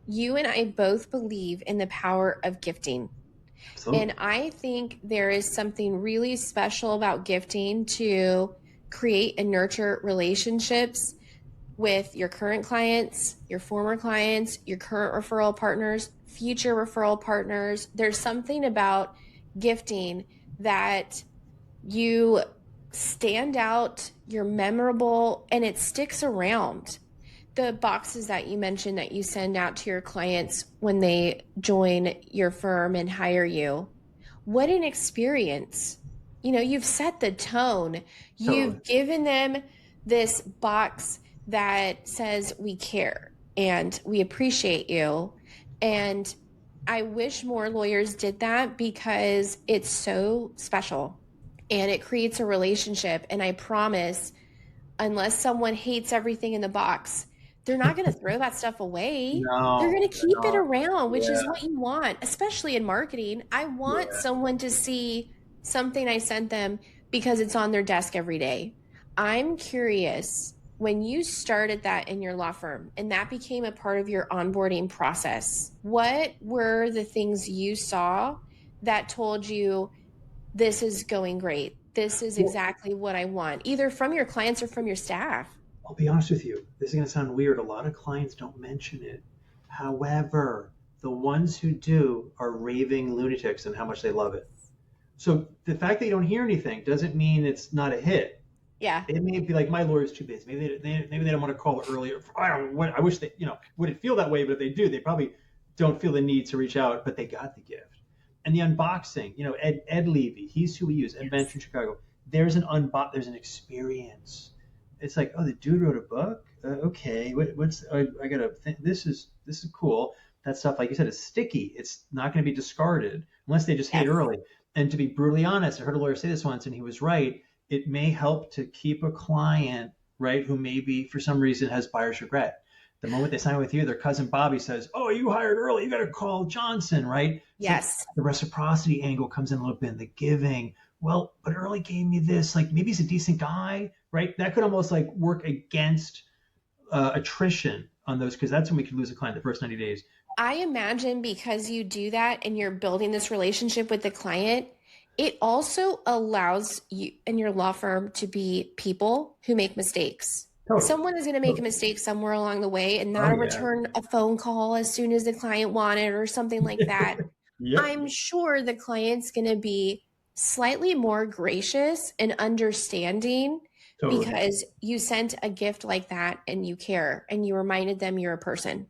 you and I both believe in the power of gifting. And Absolutely. I think there is something really special about gifting to create and nurture relationships with your current clients, your former clients, your current referral partners, future referral partners. There's something about gifting that you stand out, you're memorable, and it sticks around. The boxes that you mentioned that you send out to your clients when they join your firm and hire you, what an experience. You've set the tone. Totally. You've given them this box that says we care and we appreciate you. And I wish more lawyers did that because it's so special and it creates a relationship. And I promise, unless someone hates everything in the box, they're not going to throw that stuff away. They're No, going to they're keep it not. around, which is Yeah, what you want, especially in marketing. I want yeah. someone to see something I sent them because it's on their desk every day. I'm curious, when you started that in your law firm and that became a part of your onboarding process, what were the things you saw that told you this is going great? This is Well, exactly what I want, either from your clients or from your staff. I'll be honest with you. This is going to sound weird. A lot of clients don't mention it. However, the ones who do are raving lunatics and how much they love it. So the fact that you don't hear anything doesn't mean it's not a hit. Yeah. It may be like my lawyer's too busy. Maybe they don't want to call earlier. I don't. What I wish they wouldn't feel that way, but if they do, they probably don't feel the need to reach out. But they got the gift. And the unboxing. Ed Levy. He's who we use. Ed Yes. Venture in Chicago. There's an experience. It's like, oh, the dude wrote a book. Okay, what's I gotta think. This is cool. That stuff, like you said, is sticky. It's not going to be discarded unless they just hate Yes. early. And to be brutally honest, I heard a lawyer say this once, and he was right. It may help to keep a client, right, who maybe for some reason has buyer's regret. The moment they sign with you, their cousin Bobby says, "Oh, you hired early. You got to call Johnson," right? It's like Yes. the reciprocity angle comes in a little bit, in the giving. Well, but Early gave me this. Like maybe he's a decent guy, right? That could almost like work against attrition on those because that's when we could lose a client the first 90 days. I imagine because you do that and you're building this relationship with the client, it also allows you and your law firm to be people who make mistakes. Totally. Someone is going to make a Totally. mistake somewhere along the way and Oh not yeah. return a phone call as soon as the client wanted or something like that. Yep. I'm sure the client's going to be slightly more gracious and understanding Totally. because you sent a gift like that and you care and you reminded them you're a person.